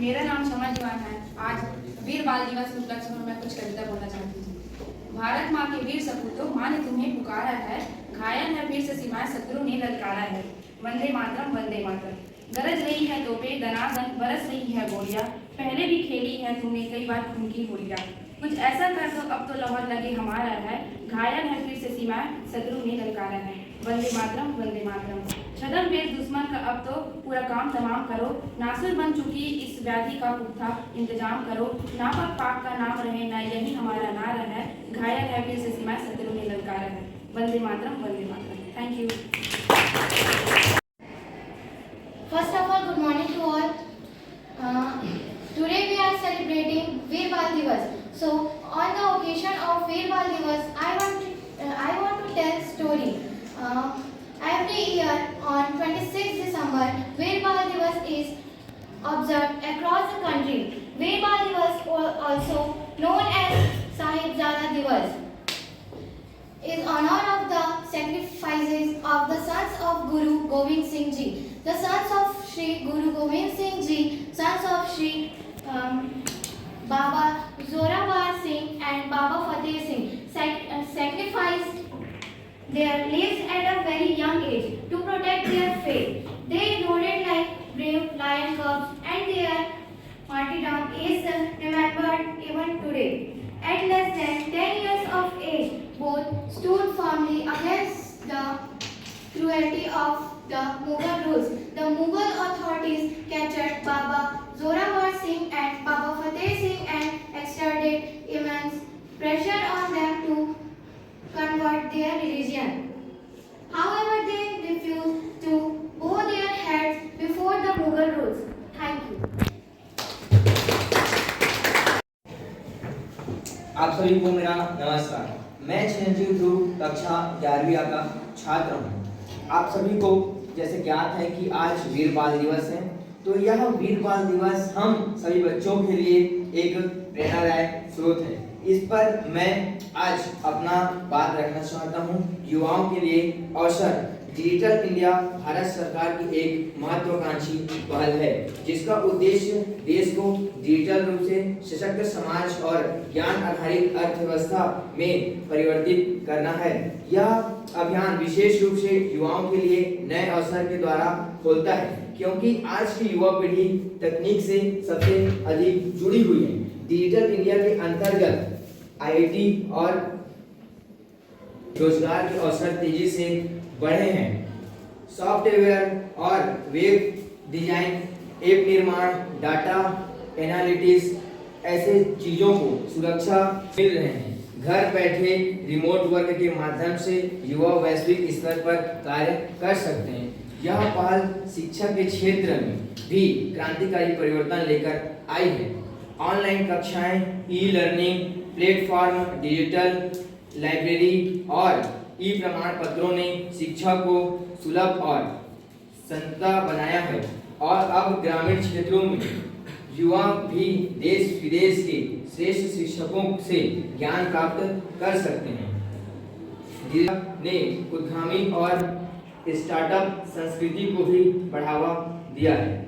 मेरा नाम शमा दीवान है। आज वीर बाल दिवस के उपलक्ष्य में मैं कुछ कविता बोलना चाहती हूँ। भारत माँ के वीर सपूतों, माँ ने तुम्हें पुकारा है, घायल है वीर से सीमाएं शत्रु ने ललकारा है। वंदे मातरम वंदे मातरम। गरज रही है तोपे दनादन, बरस रही है गोलियां, पहले भी खेली है तुमने कई बार खून की होलियां। कुछ ऐसा कर दो अब तो लहर लगे हमारा है, घायल है फिर से सीमाएं शत्रु ने ललकारा है। वंदे मातरम वंदे मातरम। छदम वेद दुश्मन का अब तो पूरा काम तमाम करो, नासुर बन चुकी इस व्याधि का पुख्ता इंतजाम करो। नापाक पाक का नाम रहे ना, यही हमारा नारा है, घायल है फिर से सीमाएं शत्रु ने ललकारा है। वंदे मातरम वंदे मातरम। Thank you. First of all, good morning to all. Today we are celebrating Veer Bal Divas. So, on the occasion of Veer Bal Divas, I want to tell story. Every year on 26 December, Veer Bal Divas is observed across the country. Veer Bal Divas, also known as Sahibzada Divas, is honor of the sacrifices of the sons of Guru Gobind Singh Ji. The sons of Shri Guru Gobind Singh Ji, sons of Shri Baba Zorawar Singh and Baba Fateh Singh, sacrificed their lives at a very young age to protect their faith. They rode like brave lion cubs, and their martyrdom is remembered even today. At less than 10 years of age, both stood firmly against the cruelty of the Mughal rules. The Mughal authorities captured Baba Zorawar Singh and Baba Fateh Singh and exerted immense pressure on them to convert their religion. However, they refused to bow their heads before the Mughal rules. Thank you. आप सभी को मेरा नमस्कार। मैं चिरंजीव ध्रुव कक्षा 11वीं का छात्र हूँ। आप सभी को जैसे ज्ञात है कि आज वीर बाल दिवस है, तो यह वीर बाल दिवस हम सभी बच्चों के लिए एक प्रेरणादायक स्रोत है। इस पर मैं आज अपना बात रखना चाहता हूँ। युवाओं के लिए अवसर डिजिटल इंडिया भारत सरकार की एक महत्वाकांक्षी पहल है, जिसका उद्देश्य देश को डिजिटल रूप से सशक्त समाज और ज्ञान आधारित अर्थव्यवस्था में परिवर्तित करना है। यह अभियान विशेष रूप से युवाओं के लिए नए अवसर के द्वारा खोलता है, क्योंकि आज की युवा पीढ़ी तकनीक से सबसे अधिक जुड़ी हुई है। डिजिटल इंडिया के अंतर्गत आईआईटी और रोजगार के अवसर तेजी से बढ़े हैं। सॉफ्टवेयर और वेब डिजाइन, ऐप निर्माण, डाटा एनालिटिक्स ऐसे चीजों को सुरक्षा मिल रहे हैं। घर बैठे रिमोट वर्क के माध्यम से युवा वैश्विक स्तर पर कार्य कर सकते हैं। यह पहल शिक्षा के क्षेत्र में भी क्रांतिकारी परिवर्तन लेकर आई है। ऑनलाइन कक्षाएं, e learning platform, digital library और ई प्रमाण पत्रों ने शिक्षा को सुलभ और सस्ता बनाया है, और अब ग्रामीण क्षेत्रों में युवा भी देश विदेश के श्रेष्ठ शिक्षकों से ज्ञान प्राप्त कर सकते हैं। ने उद्यमी और स्टार्टअप संस्कृति को भी बढ़ावा दिया है।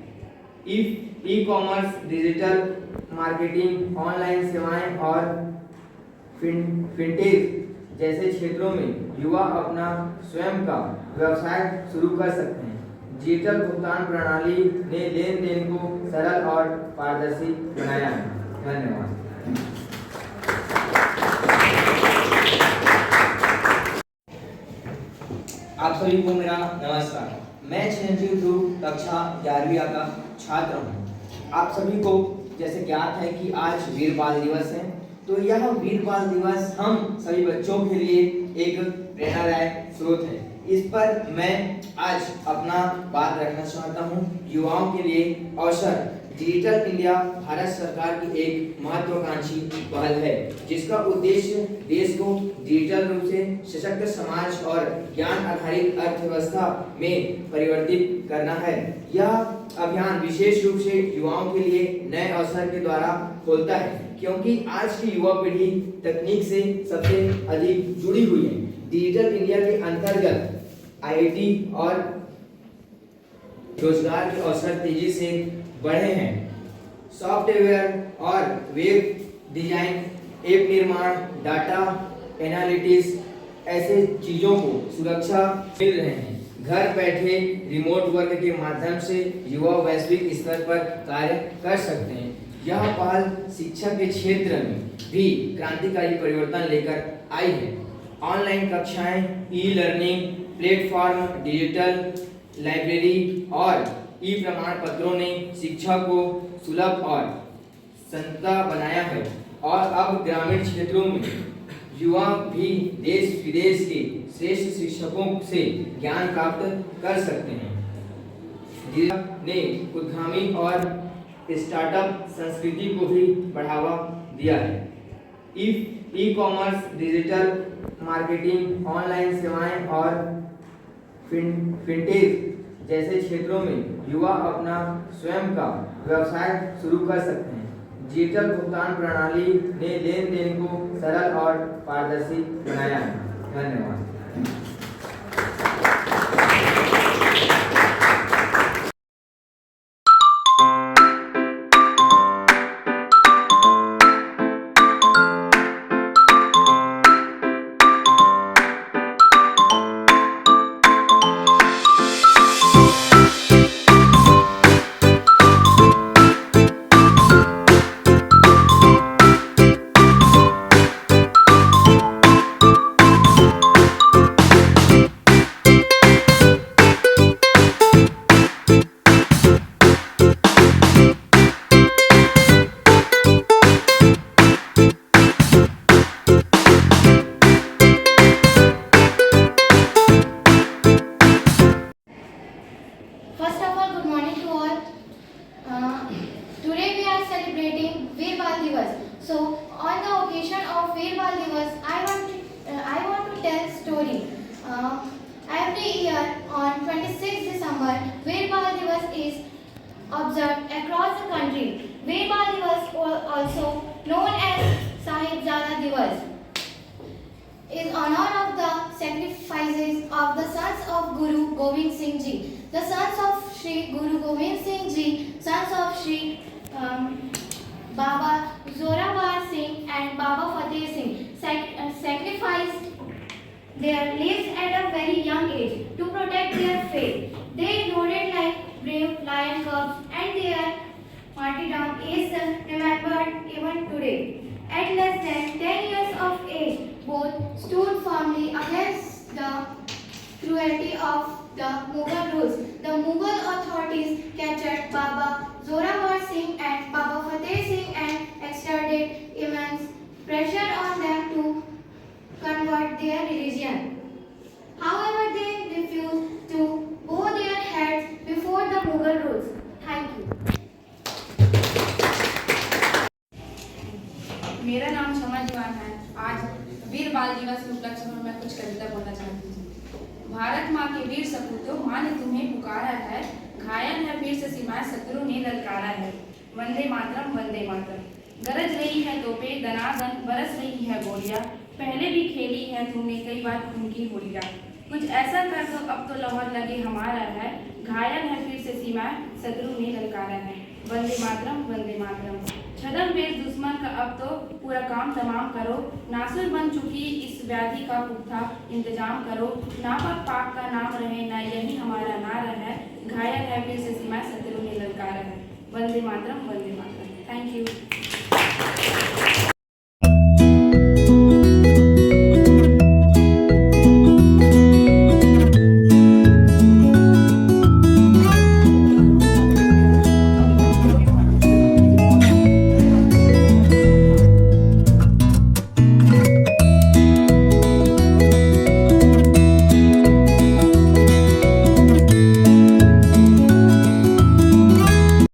E commerce, digital marketing, online सेवाएं और फिनटेक जैसे क्षेत्रों में युवा अपना स्वयं का व्यवसाय शुरू कर सकते हैं। डिजिटल भुगतान प्रणाली ने लेन देन को सरल और पारदर्शी बनाया है। धन्यवाद। आप सभी को मेरा नमस्कार। मैं चिरंजीव ध्रुव कक्षा 11वीं का छात्र हूँ। आप सभी को जैसे ज्ञात है कि आज वीर बाल दिवस है, तो यह वीर बाल दिवस हम सभी बच्चों के लिए एक प्रेरणादायक स्रोत है। इस पर मैं आज अपना बात रखना चाहता हूँ। युवाओं के लिए अवसर डिजिटल इंडिया भारत सरकार की एक महत्वाकांक्षी पहल है, जिसका उद्देश्य देश को डिजिटल रूप से सशक्त समाज और ज्ञान आधारित अर्थव्यवस्था में परिवर्तित करना है। यह अभियान विशेष रूप से युवाओं के लिए नए अवसर के द्वारा खोलता है, क्योंकि आज की युवा पीढ़ी तकनीक से सबसे अधिक जुड़ी हुई है। डिजिटल इंडिया के अंतर्गत आईआईटी और रोजगार के अवसर तेजी से बढ़े हैं। सॉफ्टवेयर और वेब डिजाइन, ऐप निर्माण, डाटा एनालिटिक्स ऐसे चीजों को सुरक्षा मिल रहे हैं। घर बैठे रिमोट वर्क के माध्यम से युवा वैश्विक स्तर पर कार्य कर सकते हैं। यह पहल शिक्षा के क्षेत्र में भी क्रांतिकारी परिवर्तन लेकर आई है। ऑनलाइन कक्षाएं, e learning platform, digital library और ई प्रमाण पत्रों ने शिक्षा को सुलभ और सस्ता बनाया है और अब ग्रामीण क्षेत्रों में युवा भी देश विदेश के श्रेष्ठ शिक्षकों से ज्ञान प्राप्त कर सकते हैं। ने उद्यमी और स्टार्टअप संस्कृति को भी बढ़ावा दिया है। E commerce, digital marketing, online सेवाएं और फिनटेक जैसे क्षेत्रों में युवा अपना स्वयं का व्यवसाय शुरू कर सकते हैं। डिजिटल भुगतान प्रणाली ने लेन देन को सरल और पारदर्शी बनाया है। धन्यवाद। First of all, good morning to all. Today we are celebrating Veer Bal Divas. So, on the occasion of Veer Bal Divas, I want to tell a story. Every year on 26 December, Veer Bal Divas is observed across the country. Veer Bal Divas, also known as Sahibzada Divas, is honor of the sacrifices of the sons of Guru Gobind Singh Ji. The sons of Shri Guru Gobind Singh Ji, sons of Shri Baba Zorawar Singh and Baba Fateh Singh, sacrificed their lives at a very young age to protect their faith. They rode like brave lion cubs, and their martyrdom is remembered even today. At less than 10 years of age, both stood firmly against the cruelty of the Mughal rules. The Mughal authorities captured Baba Zorawar Singh and Baba Fateh Singh and exerted immense pressure on them to convert their religion. However, they refused to bow their heads before the Mughal rules. Thank you. मेरा नाम क्षमा दीवान है। आज वीर बाल दिवस के उपलक्ष्य में मैं कुछ कविता बोलना चाहती हूँ। भारत माँ के वीर सपूतों, माँ ने तुम्हें पुकारा है, घायल है वीर से सीमाएं शत्रु ने ललकारा है। वंदे मातरम, वंदे मातरम। गरज रही है तोपें दनादन, बरस रही है गोलियां, पहले भी खेली है तुमने कई बार खून की होलियां। कुछ ऐसा कर दो अब तो लहर लगे हमारा है, घायल है फिर से सीमाएं शत्रु ने ललकारा है। वंदे मातरम, वंदे मातरम। छदम वेश दुश्मन का अब तो पूरा काम तमाम करो, नासुर बन चुकी इस व्याधि का पुख्ता इंतजाम करो। नापाक पाक का नाम रहे ना यही हमारा नारा है, घायल है फिर से सीमाएं शत्रु ने ललकारा है। वंदे मातरम, वंदे मातरम। Thank you.